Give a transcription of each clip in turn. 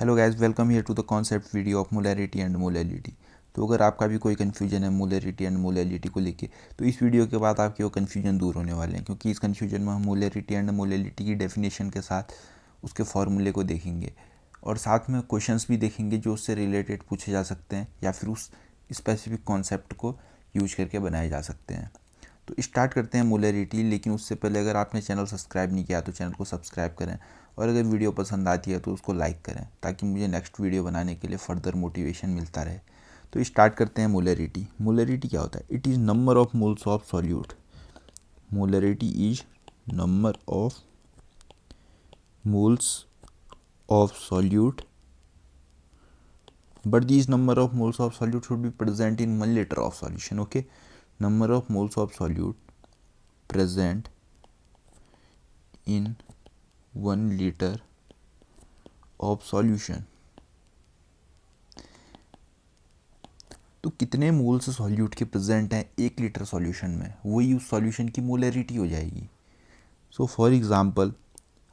Hello guys, welcome here to the concept video of molarity and molality. तो अगर आपका भी कोई कन्फ्यूजन है मोलैरिटी एंड मोलैलिटी को लेके, तो इस वीडियो के बाद आपके वो कन्फ्यूजन दूर होने वाले हैं, क्योंकि इस कन्फ्यूजन में हम मोलैरिटी एंड मोलैलिटी की डेफिनेशन के साथ उसके फॉर्मूले को देखेंगे और साथ में क्वेश्चंस भी देखेंगे जो उससे रिलेटेड पूछे जा सकते हैं या फिर उस स्पेसिफिक कॉन्सेप्ट को यूज करके बनाए जा सकते हैं। तो स्टार्ट करते हैं मोलैरिटी, लेकिन उससे पहले अगर आपने चैनल सब्सक्राइब नहीं किया तो चैनल को सब्सक्राइब करें और अगर वीडियो पसंद आती है तो उसको लाइक करें ताकि मुझे नेक्स्ट वीडियो बनाने के लिए फर्दर मोटिवेशन मिलता रहे। तो स्टार्ट करते हैं मोलैरिटी। मोलैरिटी क्या होता है? It is number of moles of solute. Molarity is number of moles of solute, but these number of moles of solute should be present in 1 liter of solution. Okay, number of moles of solute present in 1 liter of solution. तो कितने moles solute के present हैं 1 litre solution में, वही उस solution की molarity हो जाएगी। सो फॉर एग्जांपल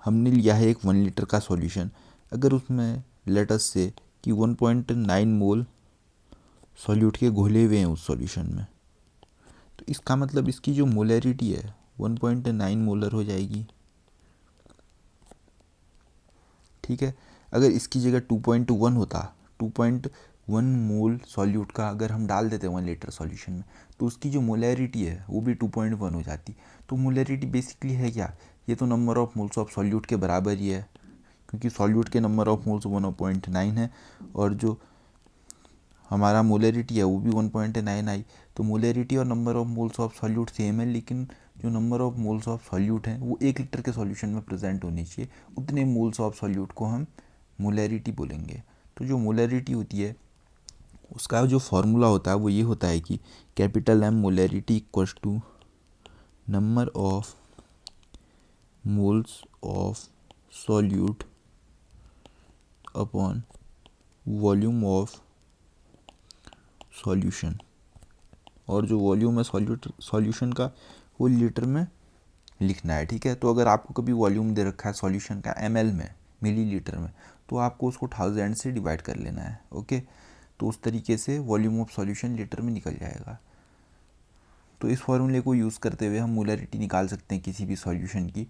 हमने लिया है एक 1 लीटर का सॉल्यूशन, अगर उसमें लेट अस से कि 1.9 मोल सॉल्यूट के घोले हुए हैं उस सॉल्यूशन में, तो इसका मतलब इसकी जो मोलैरिटी है 1.9 मोलर हो जाएगी। ठीक है, अगर इसकी जगह 2.1 होता, 2.1 मोल सॉल्यूट का अगर हम डाल देते 1 लीटर सॉल्यूशन में, तो उसकी जो मोलैरिटी है वो भी 2.1 हो जाती। तो मोलैरिटी बेसिकली है क्या? ये तो number of moles of solute के बराबर ही है, क्योंकि सॉल्यूट के नंबर ऑफ मोल्स 1.9 है और जो हमारा मोलैरिटी है वो भी 1.9 आई। तो मोलैरिटी और number of moles of solute same है, लेकिन जो number of moles of solute हैं वो 1 लीटर के सॉल्यूशन में प्रेजेंट होनी चाहिए, उतने मोल्स ऑफ सॉल्यूट को हम मोलैरिटी बोलेंगे। तो जो मोलैरिटी होती है उसका जो फॉर्मूला होता है वो ये होता है कि capital M molarity equals to number of moles of solute upon volume of solution. और जो वॉल्यूम है सॉल्यूशन का वो लीटर में लिखना है। ठीक है, तो अगर आपको कभी वॉल्यूम दे रखा है सॉल्यूशन का ml में, मिलीलीटर में, तो आपको उसको 1000 से डिवाइड कर लेना है। ओके, तो उस तरीके से वॉल्यूम ऑफ सॉल्यूशन लीटर में निकल जाएगा। तो इस फॉर्मूले को यूज़ करते हुए हम मोलैरिटी निकाल सकते हैं किसी भी सॉल्यूशन की।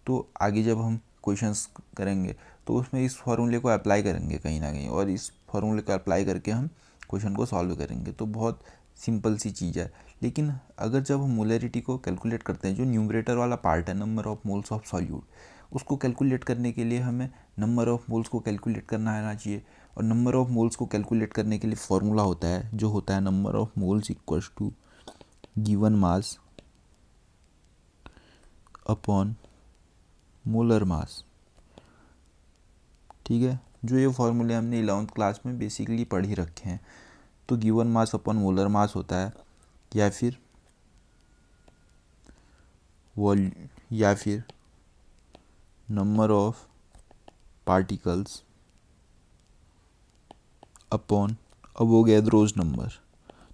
तो आगे जब हम क्वेश्चंस करेंगे तो उसमें इस फॉर्मूले को अप्लाई करेंगे कहीं ना कहीं, और इस फॉर्मूले को अप्लाई करके हम क्वेश्चन को सॉल्व करेंगे। तो बहुत सिंपल सी चीज़ है। लेकिन अगर जब हम मोलैरिटी को कैलकुलेट करते हैं, जो न्यूमरेटर वाला पार्ट है number of moles of solute, उसको कैलकुलेट करने के लिए हमें नंबर ऑफ मोल्स को कैलकुलेट करना आना चाहिए। और नंबर ऑफ मोल्स को कैलकुलेट करने के लिए फॉर्मूला होता है जो होता है number of moles equals to given mass upon molar mass. ठीक है, जो ये फॉर्मूले हमने 11th क्लास में बेसिकली पढ़ ही रखे हैं। तो given mass upon molar mass होता है, या फिर number of particles upon Avogadro's number.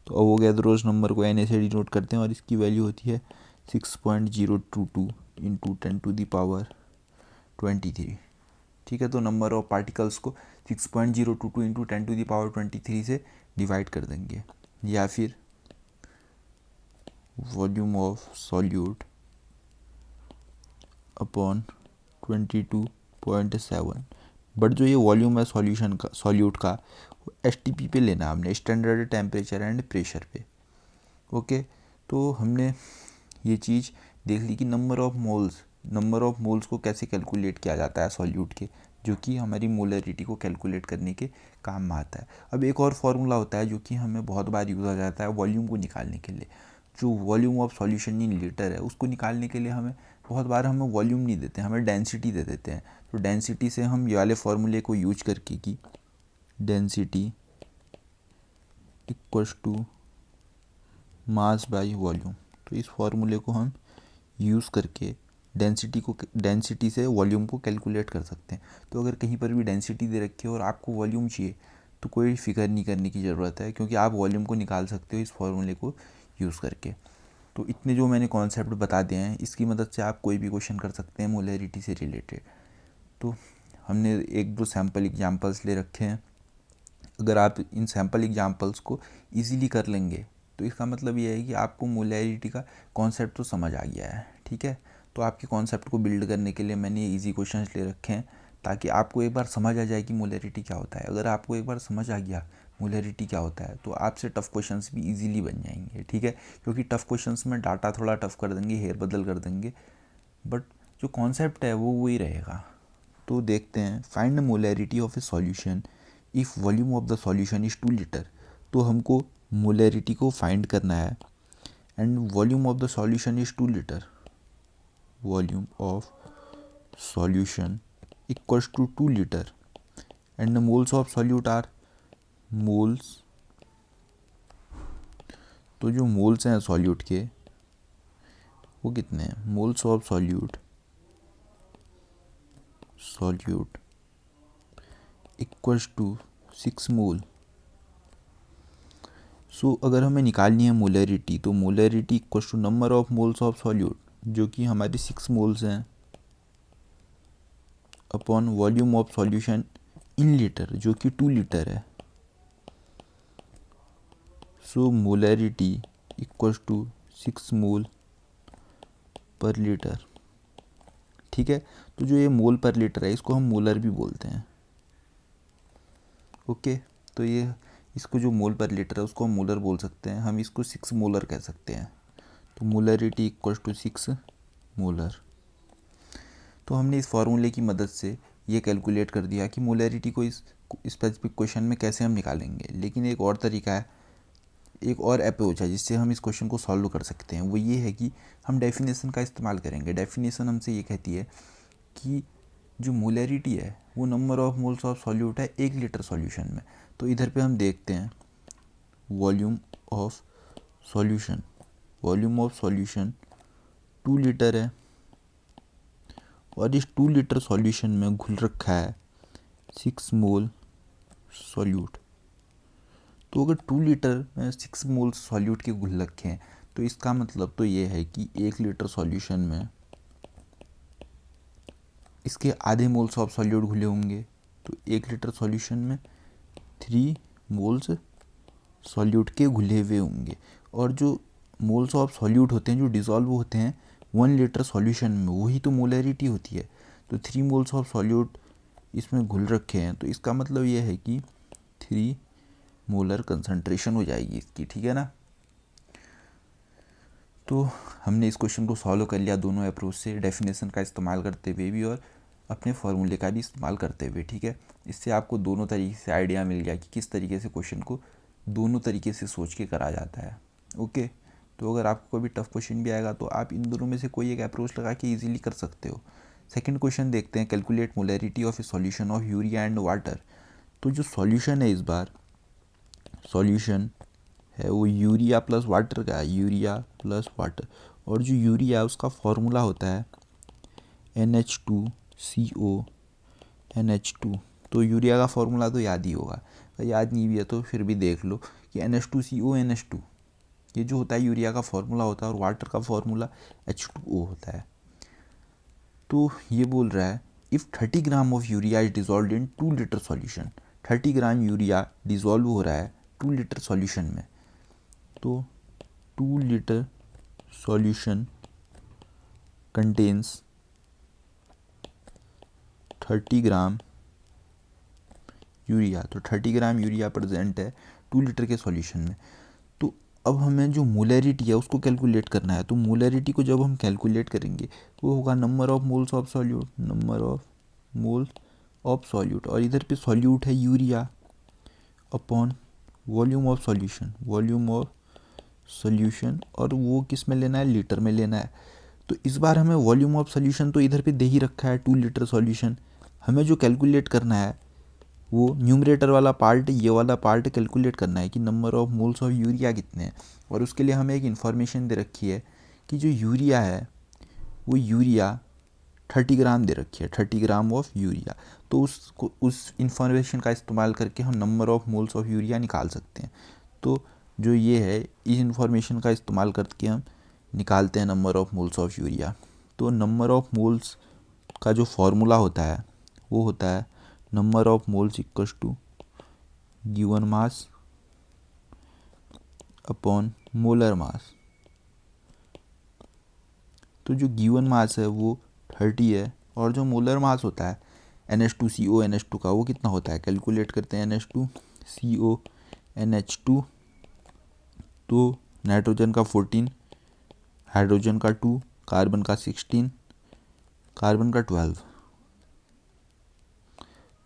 तो अवोगैड्रोस नंबर को Na से डिनोट करते हैं और इसकी वैल्यू होती है 6.022 इंटू 10⁻23। ठीक है, तो नंबर ऑफ पार्टिकल्स को 6.022 इंटू 10⁻23 से डिवाइड कर देंगे, या फिर volume of solute upon 22.7। But जो ये वॉल्यूम है सॉल्यूट का STP पे लेना हमने, स्टैंडर्ड टेम्परेचर एंड प्रेशर पे। ओके, तो हमने ये चीज़ देख ली कि नंबर ऑफ मोल्स को कैसे कैलकुलेट किया जाता है सॉल्यूट के, जो कि हमारी मोलैरिटी को कैलकुलेट करने के काम में आता है। अब एक और फार्मूला होता है जो कि हमें बहुत बार यूज़ हो जाता है वॉल्यूम को निकालने के लिए। जो volume of solution in litre है उसको निकालने के लिए हमें बहुत बार हमें वॉल्यूम नहीं देते, हमें डेंसिटी दे देते हैं। तो डेंसिटी से हम ये वाले फार्मूले को यूज करके कि density equals to mass by volume, तो इस फार्मूले को हम यूज़ करके डेंसिटी से वॉल्यूम को कैलकुलेट कर सकते हैं। तो अगर कहीं पर भी डेंसिटी दे रखी है और आपको वॉल्यूम चाहिए तो कोई फिक्र नहीं करने की ज़रूरत है, क्योंकि आप वॉल्यूम को निकाल सकते हो इस फार्मूले को यूज़ करके। तो इतने जो मैंने कॉन्सेप्ट बता दिए हैं, इसकी मदद से आप कोई भी क्वेश्चन कर सकते हैं मोलैरिटी से रिलेटेड। तो हमने एक दो सैम्पल एग्जांपल्स ले रखे हैं। अगर आप इन सैम्पल एग्जांपल्स को इजीली कर लेंगे तो इसका मतलब ये है कि आपको मोलैरिटी का कॉन्सेप्ट तो समझ आ गया है, ठीक है। तो आपके कॉन्सेप्ट को बिल्ड करने के लिए मैंने इजी क्वेश्चंस ले रखे हैं ताकि आपको एक बार समझ आ जाए कि मोलैरिटी क्या होता है। अगर आपको एक बार समझ आ गया मोलैरिटी क्या होता है तो आपसे टफ़ क्वेश्चंस भी इजीली बन जाएंगे, ठीक है। क्योंकि टफ़ क्वेश्चंस में डाटा थोड़ा टफ़ कर देंगे, हेर बदल कर देंगे, बट जो कॉन्सेप्ट है वो वही रहेगा। तो देखते हैं, find the molarity of a solution if volume of the solution is 2 litre. तो हमको मोलैरिटी को फाइंड करना है and volume of the solution is 2 litre. Volume of solution equals to 2 litre and the moles of solute are moles. तो जो moles हैं solute के वो कितने हैं? Moles of solute equals to 6 mole. So अगर हमें निकालनी है मोलैरिटी तो molarity equals to number of moles of solute जो कि हमारे 6 मोल्स हैं upon volume of solution in litre जो कि 2 लीटर है। So molarity equals to 6 mole per litre, ठीक है। तो जो ये मोल पर लीटर है इसको हम मोलर भी बोलते हैं, ओके। तो ये इसको जो मोल पर लीटर है उसको हम मोलर बोल सकते हैं, हम इसको 6 मोलर कह सकते हैं। तो मोलैरिटी इक्वल्स टू 6 मोलर। तो हमने इस फार्मूले की मदद से ये कैलकुलेट कर दिया कि मोलैरिटी को इस स्पेसिफिक क्वेश्चन में कैसे हम निकालेंगे। लेकिन एक और तरीका है, एक और अप्रोच है जिससे हम इस क्वेश्चन को सॉल्व कर सकते हैं। वो ये है कि हम डेफिनेशन का इस्तेमाल करेंगे। डेफिनेशन हमसे ये कहती है कि जो मोलैरिटी है वो number of moles of solute है 1 लीटर सॉल्यूशन में। तो इधर पे हम देखते हैं volume of solution, volume of solution 2 litre है और इस 2 लीटर सॉल्यूशन में घुल रखा है 6 मोल सॉल्यूट। तो अगर 2 लीटर में 6 मोल सॉल्यूट के घुल रखे हैं तो इसका मतलब तो ये है कि 1 लीटर सॉल्यूशन में इसके आधे मोल्स ऑफ सॉल्यूट घुले होंगे। तो 1 लीटर सॉल्यूशन में 3 मोल्स सॉल्यूट के घुले हुए होंगे। और जो मोल्स ऑफ सॉल्यूट होते हैं जो डिज़ोल्व होते हैं 1 लीटर सॉल्यूशन में, वही तो मोलैरिटी होती है। तो 3 मोल्स ऑफ सॉल्यूट इसमें घुल रखे हैं तो इसका मतलब ये है कि 3 मोलर कंसंट्रेशन हो जाएगी इसकी, ठीक है ना। तो हमने इस क्वेश्चन को सॉल्व कर लिया दोनों अप्रोच से, डेफिनेशन का इस्तेमाल करते हुए भी और अपने फार्मूले का भी इस्तेमाल करते हुए, ठीक है। इससे आपको दोनों तरीके से आइडिया मिल गया कि किस तरीके से क्वेश्चन को दोनों तरीके से सोच के करा जाता है, ओके। तो अगर आपको कभी टफ क्वेश्चन भी आएगा तो आप इन दोनों में से कोई एक अप्रोच लगा के ईजिली कर सकते हो। सेकेंड क्वेश्चन देखते हैं, calculate molarity of a solution of urea and water. तो जो सॉल्यूशन है, इस बार सॉल्यूशन है वो यूरिया प्लस वाटर का है, यूरिया प्लस वाटर। और जो यूरिया है उसका फॉर्मूला होता है NH2CO NH2। तो यूरिया का फॉर्मूला तो याद ही होगा, अगर याद नहीं भी है तो फिर भी देख लो कि NH2CO NH2 ये जो होता है यूरिया का फॉर्मूला होता है और वाटर का फॉर्मूला H2O होता है। तो ये बोल रहा है if 30 gram of urea is dissolve in 2 litre solution, 30 gram urea dissolve हो रहा है 2 लीटर सॉल्यूशन में। तो 2 litre solution contains 30 gram urea. तो 30 ग्राम यूरिया प्रेजेंट है 2 लीटर के सॉल्यूशन में। तो अब हमें जो मोलैरिटी है उसको कैलकुलेट करना है। तो मोलैरिटी को जब हम कैलकुलेट करेंगे वो होगा number of moles of solute, number of moles of solute, और इधर पे सॉल्यूट है urea upon volume of solution, volume of solution, और वो किस में लेना है, लीटर में लेना है। तो इस बार हमें वॉल्यूम ऑफ सॉल्यूशन तो इधर पे दे ही रखा है 2 लीटर सॉल्यूशन। हमें जो कैलकुलेट करना है वो न्यूमरेटर वाला पार्ट, ये वाला पार्ट कैलकुलेट करना है कि number of moles of urea कितने हैं। और उसके लिए हमें एक इन्फॉर्मेशन दे रखी है कि जो यूरिया है वो यूरिया 30 ग्राम दे रखी है, 30 ग्राम ऑफ यूरिया। तो उस इंफॉर्मेशन का इस्तेमाल करके हम number of moles of urea निकाल सकते हैं। तो जो ये है इस इंफॉर्मेशन का इस्तेमाल करके हम निकालते हैं number of moles of urea. तो नंबर ऑफ मोल्स का जो फॉर्मूला होता है वो होता है number of moles equals to given mass upon molar mass. तो जो गिवन मास है वो 30 है और जो मोलर मास होता है NH2CO NH2 का वो कितना होता है, कैलकुलेट करते हैं। NH2CO NH2 तो नाइट्रोजन का 14, हाइड्रोजन का 2, कार्बन का 16, कार्बन का 12।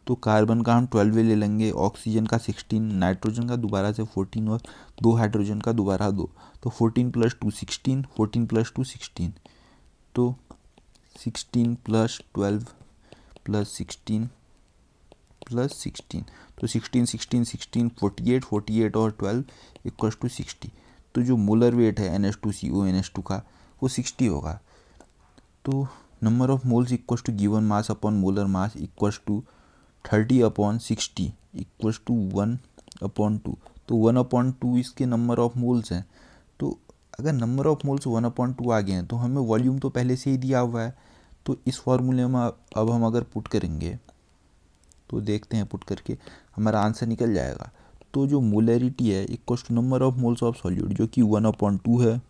तो कार्बन का हम 12 ले लेंगे, ऑक्सीजन का 16, नाइट्रोजन का दोबारा से 14 और 2 हाइड्रोजन का दोबारा 2। तो 14 + 2 16, 14 + 2 16। तो 16 + 12 + 16 + 16, तो 16 16 16 48, 48 और 12 = 60। तो जो मोलर वेट है NH2CO NH2 का वो 60 होगा। तो number of moles equals to given mass upon molar mass equals to 30/60 equals to 1/2। तो 1/2 इसके नंबर ऑफ मोल्स हैं। तो अगर नंबर ऑफ मोल्स 1/2 आ गए हैं तो हमें वॉल्यूम तो पहले से ही दिया हुआ है। तो इस फॉर्मूले में अब हम अगर पुट करेंगे तो देखते हैं, पुट करके हमारा आंसर निकल जाएगा। तो जो मोलैरिटी है equals to number of moles of solute जो कि 1/2 है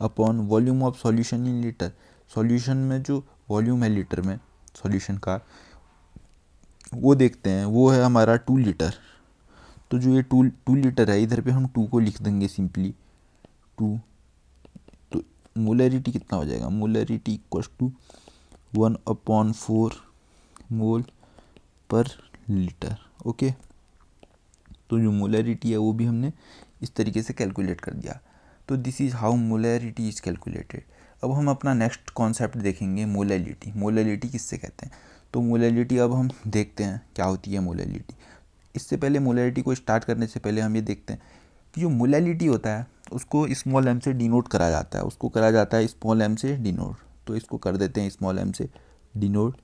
upon volume of solution in litre. Solution में जो वॉल्यूम है लीटर में सॉल्यूशन का वो देखते हैं, वो है हमारा 2 लीटर। तो जो ये 2 लीटर है इधर पे हम 2 को लिख देंगे सिंपली 2। तो मोलैरिटी कितना हो जाएगा, molarity equals to 1/4 mole per litre. Okay, तो जो मोलैरिटी है वो भी हमने इस तरीके से कैलकुलेट कर दिया। तो this is how molarity is calculated. अब हम अपना नेक्स्ट कॉन्सेप्ट देखेंगे, मोलैलिटी। मोलैलिटी किससे कहते हैं? तो मोलैलिटी अब हम देखते हैं क्या होती है मोलैलिटी। इससे पहले मोलैलिटी को स्टार्ट करने से पहले हम ये देखते हैं कि जो मोलैलिटी होता है उसको स्मॉल m से डिनोट करा जाता है, उसको करा जाता है स्मॉल m से डिनोट। तो इसको कर देते हैं स्मॉल m से डिनोट,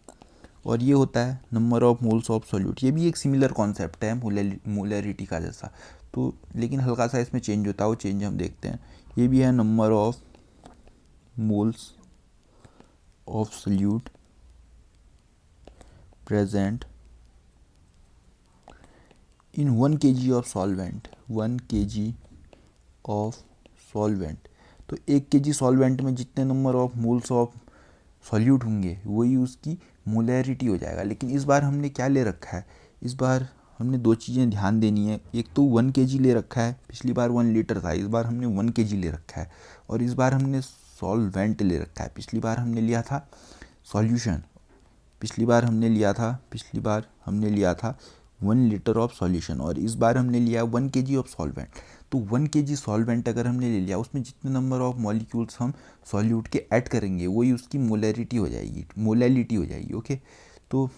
और ये होता है number of moles of solute. ये भी एक सिमिलर कॉन्सेप्ट है मोलैरिटी का जैसा, तो लेकिन हल्का सा इसमें चेंज होता है, वो चेंज हम देखते हैं। ये भी है number of moles of solute present in 1 kg of solvent, 1 kg of solvent. तो 1 kg सॉल्वेंट में जितने number of moles of solute होंगे वही उसकी मोलैरिटी हो जाएगा। लेकिन इस बार हमने क्या ले रखा है, इस बार हमने 2 चीज़ें ध्यान देनी है। एक तो 1 kg ले रखा है, पिछली बार 1 लीटर था, इस बार हमने 1 kg ले रखा है। और इस बार हमने सॉल्वेंट ले रखा है, पिछली बार हमने लिया था सॉल्यूशन, पिछली बार हमने लिया था 1 लीटर ऑफ सॉल्यूशन, और इस बार हमने लिया 1 kg ऑफ सॉल्वेंट। तो 1 kg सॉल्वेंट अगर हमने ले लिया, उसमें जितने नंबर ऑफ मॉलिक्यूल्स हम सॉल्यूट के ऐड करेंगे वही उसकी मोलैरिटी हो जाएगी, मोलैलिटी हो जाएगी। ओके, तो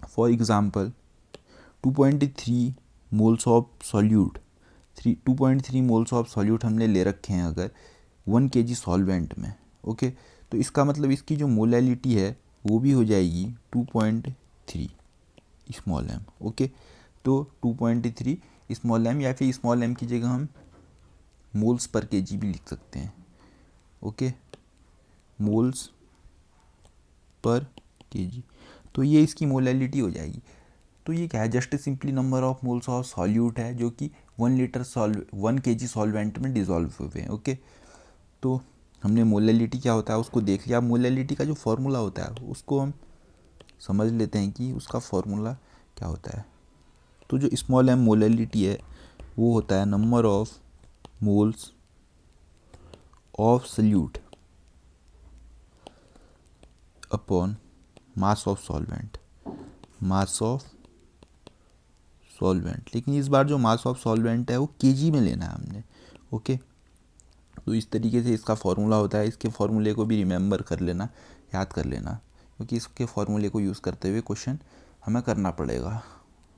for example 2.3 moles of solute, 2.3 moles of solute हमने ले रखे हैं अगर 1 kg सॉल्वेंट में। ओके, तो इसका मतलब इसकी जो मोलैलिटी है वो भी हो जाएगी 2.3 स्मॉल m। ओके, तो 2.3 स्मॉल m, या फिर स्मॉल m की जगह हम मोल्स पर kg भी लिख सकते हैं। ओके, मोल्स पर kg, तो ये इसकी मोलैलिटी हो जाएगी। तो ये क्या है, just simply number of moles of solute है जो कि 1 kg सॉल्वेंट में डिजॉल्व हुए हैं। ओके, तो हमने मोलैलिटी क्या होता है उसको देख लिया। मोलैलिटी का जो फॉर्मूला होता है उसको हम समझ लेते हैं कि उसका फॉर्मूला क्या होता है। तो जो स्मॉल m मोलैलिटी है वो होता है number of moles of solute upon mass of solvent, mass of solvent. लेकिन इस बार जो मास ऑफ सॉल्वेंट है वो kg में लेना है हमने। ओके, तो इस तरीके से इसका फॉर्मूला होता है। इसके फॉर्मूले को भी रिमेंबर कर लेना, याद कर लेना, क्योंकि इसके फॉर्मूले को यूज़ करते हुए क्वेश्चन हमें करना पड़ेगा।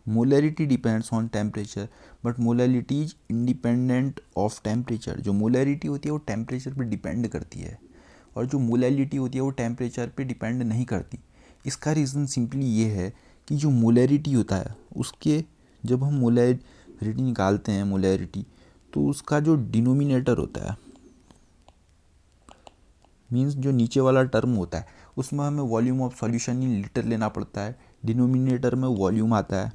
Molarity depends on temperature but molality is independent of temperature. जो मोलैरिटी होती है वो टेम्परेचर पे डिपेंड करती है, और जो मोलैलिटी होती है वो टेम्परेचर पे डिपेंड नहीं करती। इसका रीज़न सिंपली ये है कि जो मोलैरिटी होता है उसके, जब हम मोलैरिटी निकालते हैं मोलैरिटी, तो उसका जो डिनोमिनेटर होता है, मीन्स जो नीचे वाला टर्म होता है उसमें हमें volume of solution in litre लेना पड़ता है, डिनोमिनेटर में वॉल्यूम आता है,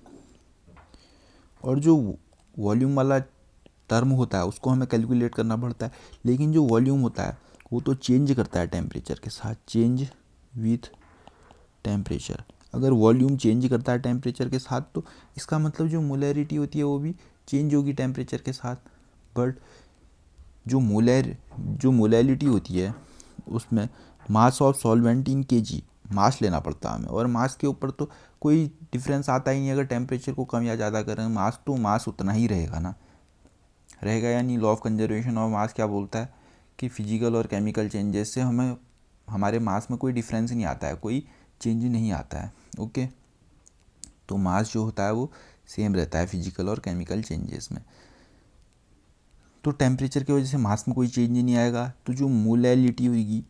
और जो वॉल्यूम वाला टर्म होता है उसको हमें कैलकुलेट करना पड़ता है। लेकिन जो वॉल्यूम होता है वो तो चेंज करता है टेम्परेचर के साथ, चेंज विथ टेम्परेचर। अगर वॉल्यूम चेंज करता है टेम्परेचर के साथ तो इसका मतलब जो मोलैरिटी होती है वो भी चेंज होगी टेम्परेचर के साथ। बट जो मोलैरिटी होती है उसमें mass of solvent in KG mass लेना पड़ता है हमें, और मास के ऊपर तो कोई डिफरेंस आता ही नहीं। अगर टेम्परेचर को कम या ज़्यादा करें मास तो मास उतना ही रहेगा ना, रहेगा या नहीं। Law of conservation of mass क्या बोलता है कि फिजिकल और केमिकल चेंजेस से हमें हमारे मास में कोई डिफरेंस नहीं आता है, कोई चेंज नहीं आता है। ओके, तो मास जो होता है वो सेम रहता है फिजिकल और केमिकल चेंजेस में। तो टेम्परेचर की वजह से मास में कोई चेंज नहीं आएगा, तो जो मोलैलिटी होगी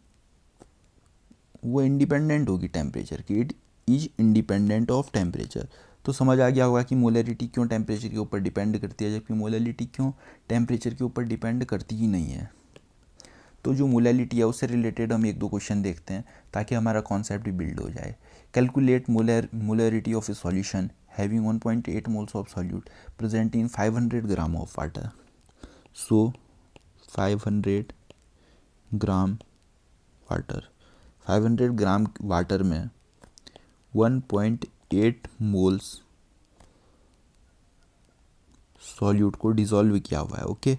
वो इंडिपेंडेंट होगी टेम्परेचर की, it is independent of temperature. तो समझ आ गया होगा कि मोलैरिटी क्यों टेम्परेचर के ऊपर डिपेंड करती है, जबकि मोलैलिटी क्यों टेम्परेचर के ऊपर डिपेंड करती ही नहीं है। तो जो मोलैलिटी है उससे रिलेटेड हम एक दो क्वेश्चन देखते हैं ताकि हमारा कॉन्सेप्ट भी बिल्ड हो जाए। Calculate molarity of a solution having 1.8 moles of solute present in 500 gram of water. So 500 gram water, 500 gram water में 1.8 मोल्स सॉल्यूट को डिज़ोल्व किया हुआ है। ओके,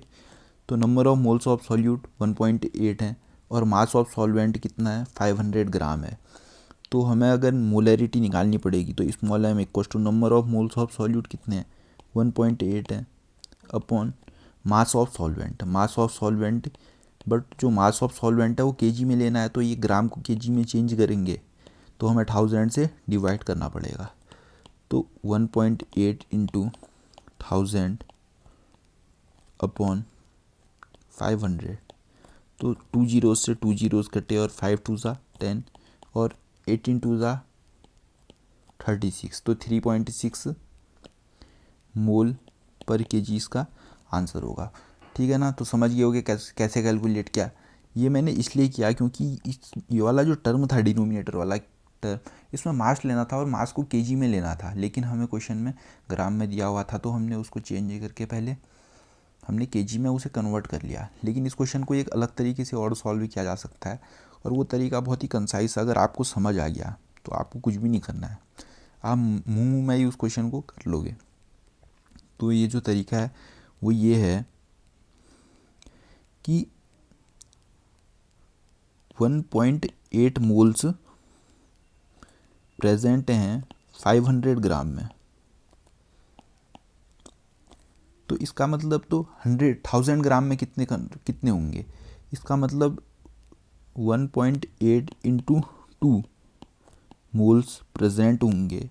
तो number of moles of solute 1.8 है और मास ऑफ सॉल्वेंट कितना है 500 ग्राम है। तो हमें अगर मोलैरिटी निकालनी पड़ेगी तो small m equal to number of moles of solute कितने हैं 1.8 है upon mass of solvent. Mass of solvent, but जो मास ऑफ सॉल्वेंट है वो केजी में लेना है, तो ये ग्राम को केजी में चेंज करेंगे तो हमें 1000 से डिवाइड करना पड़ेगा। तो 1.8 इंटू 1000 अपॉन 500, तो 2 जीरोज़ से 2 जीरोज़ कटे और 5 टू ज़ा 10 और 18 टू ज़ा 36, तो 3.6 मोल पर केजी इसका आंसर होगा। ठीक है ना, तो समझ गए होगे कैसे कैलकुलेट किया। ये मैंने इसलिए किया क्योंकि ये वाला जो टर्म था डिनोमिनेटर वाला टर्म, इसमें मास लेना था और मास को केजी में लेना था, लेकिन हमें क्वेश्चन में ग्राम में दिया हुआ था तो हमने उसको चेंज करके पहले हमने केजी में उसे कन्वर्ट कर लिया। लेकिन इस क्वेश्चन को एक अलग तरीके से और सॉल्व किया जा सकता है, और वो तरीका बहुत ही कंसाइज, अगर आपको समझ आ गया तो आपको कुछ भी नहीं करना है, आप मुँह में ही उस क्वेश्चन को कर लोगे। तो ये जो तरीका है वो ये है कि 1.8 मोल्स प्रेजेंट हैं 500 ग्राम में, तो इसका मतलब तो 1000 ग्राम में कितने होंगे, इसका मतलब 1.8 इंटू 2 मोल्स प्रेजेंट होंगे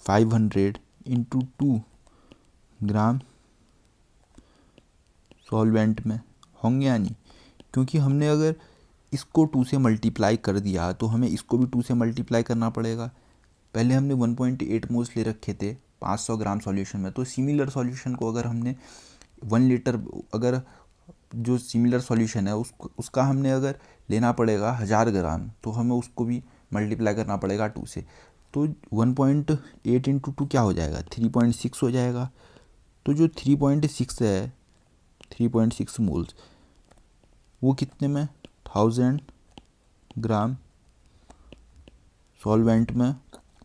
500 इंटू 2 ग्राम सॉल्वेंट में होंगे या नहीं। क्योंकि हमने अगर इसको 2 से मल्टीप्लाई कर दिया तो हमें इसको भी 2 से मल्टीप्लाई करना पड़ेगा। पहले हमने 1.8 मोल्स ले रखे थे 500 ग्राम सॉल्यूशन में, तो सिमिलर सॉल्यूशन को अगर हमने 1 लीटर, अगर जो सिमिलर सॉल्यूशन है उसका हमने अगर लेना पड़ेगा 1000 ग्राम, तो हमें उसको भी मल्टीप्लाई करना पड़ेगा 2 से। तो 1.8 इंटू 2 क्या हो जाएगा 3.6 हो जाएगा। तो जो 3.6 है 3.6 मोल्स वो कितने में 1000 ग्राम सॉल्वेंट में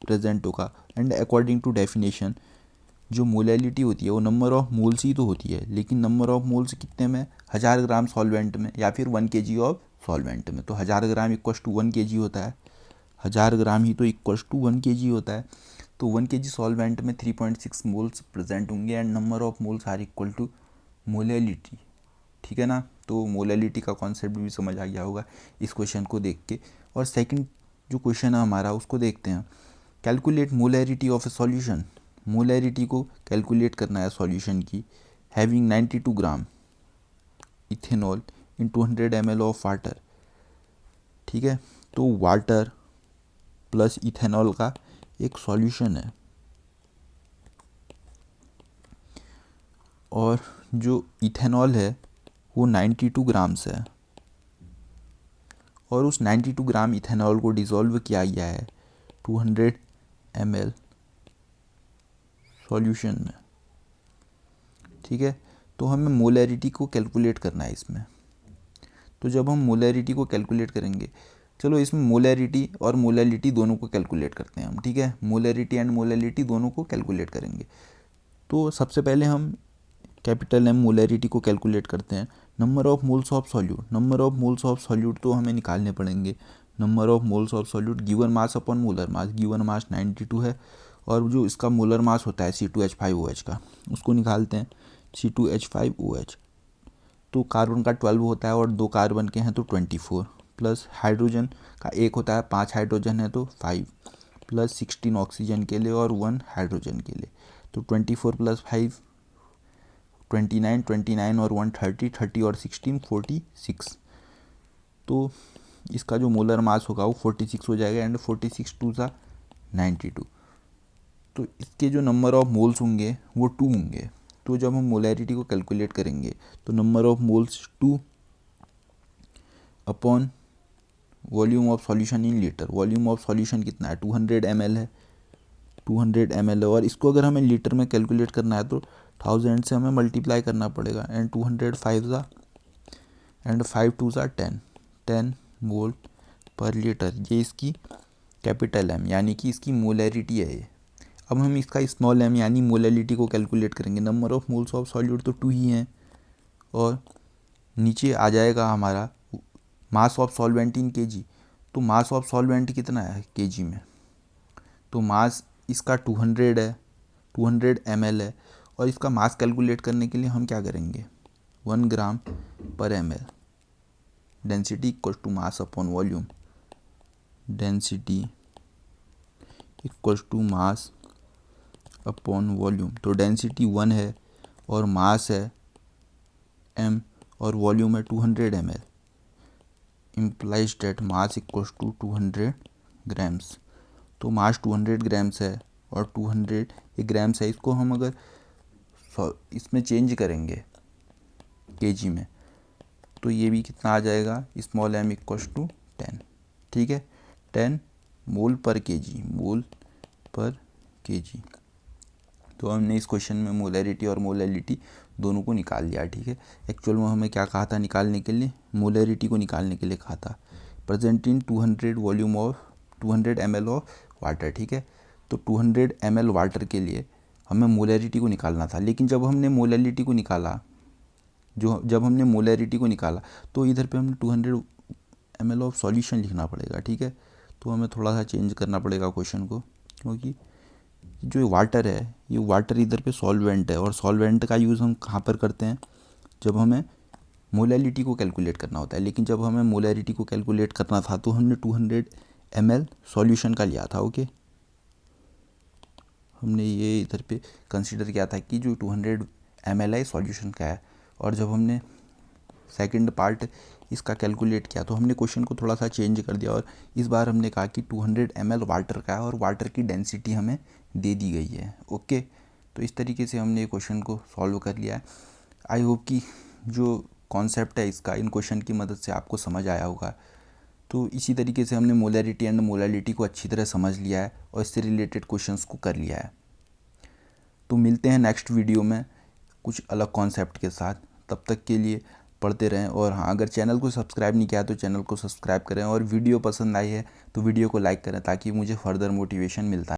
प्रेजेंट होगा। एंड अकॉर्डिंग टू डेफिनेशन जो मोलैलिटी होती है वो नंबर ऑफ मोल्स ही तो होती है, लेकिन नंबर ऑफ मोल्स कितने में 1000 ग्राम सॉल्वेंट में या फिर 1 kg ऑफ सॉल्वेंट में। तो 1000 ग्राम इक्वल टू 1 kg होता है, 1000 ग्राम ही तो इक्वल टू 1 kg होता है। तो 1 kg सॉल्वेंट में 3.6 मोल्स प्रेजेंट होंगे and number of moles are equal to molality. ठीक है ना, तो मोलैलिटी का कॉन्सेप्ट भी समझ आ गया होगा इस क्वेश्चन को देख के। और सेकंड जो क्वेश्चन है हमारा उसको देखते हैं। Calculate molarity of a solution, molarity को कैलकुलेट करना है सॉल्यूशन की, having 92 gram ethanol in 200 ml of water. ठीक है, तो वाटर प्लस इथेनॉल का एक सॉल्यूशन है, और जो इथेनॉल है वो 92 ग्राम्स है, और उस 92 ग्राम इथेनॉल को डिज़ोल्व किया गया है 200 ml सॉल्यूशन में, ठीक है। तो हमें मोलैरिटी को कैलकुलेट करना है इसमें। तो जब हम मोलैरिटी को कैलकुलेट करेंगे, चलो इसमें मोलैरिटी और मोलैलिटी दोनों को कैलकुलेट करते हैं हम, ठीक है। मोलैरिटी एंड मोलैलिटी दोनों को कैलकुलेट करेंगे। तो सबसे पहले हम कैपिटल एम मोलैरिटी को कैलकुलेट करते हैं। Number of moles of solute, number of moles of solute तो हमें निकालने पड़ेंगे। Number of moles of solute given mass upon molar mass, given mass 92 है, और जो इसका मोलर मास होता है C2H5OH का, उसको निकालते हैं C2H5OH। तो कार्बन का 12 होता है और 2 कार्बन के हैं तो 24, प्लस हाइड्रोजन का 1 होता है, 5 हाइड्रोजन है तो 5, प्लस 16 ऑक्सीजन के लिए और 1 हाइड्रोजन के लिए। तो 24 प्लस 5 29, 29 और 1 30, 30 और 16 46। तो इसका जो मोलर मास होगा वो 46 हो जाएगा, एंड 46 2 सा 92। तो इसके जो नंबर ऑफ मोल्स होंगे वो 2 होंगे। तो जब हम मोलैरिटी को कैलकुलेट करेंगे तो number of moles 2 upon volume of solution in litre. Volume of solution कितना है, 200 ml है, 200 ml है, और इसको अगर हमें लीटर में कैलकुलेट करना है तो 1000 से हमें मल्टीप्लाई करना पड़ेगा, एंड 200 5 सा एंड 5 2 सा 10 मोल पर लीटर। ये इसकी कैपिटल एम यानी कि इसकी मोलैरिटी है ये। अब हम इसका स्मॉल एम यानी मोलैलिटी को कैलकुलेट करेंगे। Number of moles of solute तो 2 ही हैं, और नीचे आ जाएगा हमारा मास ऑफ सॉल्वेंट इन केजी। तो मास ऑफ सॉल्वेंट कितना है केजी में, तो मास इसका 200 है, 200 ml है, और इसका मास कैलकुलेट करने के लिए हम क्या करेंगे, 1 gram per ml। Density equal to mass upon volume, density equal to mass upon volume. तो डेंसिटी 1 है और मास है m और वॉल्यूम है 200 ml, implies that mass equals to 200 grams. तो मास 200 ग्राम्स है और 200 ये ग्राम्स है। इसको हम अगर इसमें चेंज करेंगे केजी में तो ये भी कितना आ जाएगा, स्मॉल m इक्वल्स टू 10, ठीक है, 10 मोल पर केजी, मोल पर केजी। तो हमने इस क्वेश्चन में मोलैरिटी और मोलैलिटी दोनों को निकाल लिया, ठीक है। एक्चुअल में हमें क्या कहा था निकालने के लिए, मोलैरिटी को निकालने के लिए कहा था। Present in 200 volume of 200 ml of water, ठीक है। तो 200 ml वाटर के लिए हमें मोलैरिटी को निकालना था, लेकिन जब हमने मोलैलिटी को निकाला, जब हमने मोलैरिटी को निकाला तो इधर पे हमें 200 ml ऑफ सॉल्यूशन लिखना पड़ेगा, ठीक है। तो हमें थोड़ा सा चेंज करना पड़ेगा क्वेश्चन को, क्योंकि जो वाटर है ये वाटर इधर पे सॉल्वेंट है, और सॉल्वेंट का यूज़ हम कहाँ पर करते हैं, जब हमें मोलैलिटी को कैलकुलेट करना होता है। लेकिन जब हमें मोलैरिटी को कैलकुलेट करना था तो हमने 200 ml सॉल्यूशन का लिया था, ओके। हमने ये इधर पे कंसीडर किया था कि जो 200 ml है सॉल्यूशन का है, और जब हमने सेकंड पार्ट इसका कैलकुलेट किया तो हमने क्वेश्चन को थोड़ा सा चेंज कर दिया, और इस बार हमने कहा कि 200 ml वाटर का है और वाटर की डेंसिटी हमें दे दी गई है, ओके। तो इस तरीके से हमने क्वेश्चन को सॉल्व कर लिया है। आई होप कि जो कॉन्सेप्ट है इसका इन क्वेश्चन की मदद से आपको समझ आया होगा। तो इसी तरीके से हमने मोलैरिटी एंड मोलैलिटी को अच्छी तरह समझ लिया है और इससे रिलेटेड क्वेश्चंस को कर लिया है। तो मिलते हैं नेक्स्ट वीडियो में कुछ अलग कॉन्सेप्ट के साथ। तब तक के लिए पढ़ते रहें, और हाँ, अगर चैनल को सब्सक्राइब नहीं किया तो चैनल को सब्सक्राइब करें, और वीडियो पसंद आई है तो वीडियो को लाइक करें ताकि मुझे फर्दर मोटिवेशन मिलता है।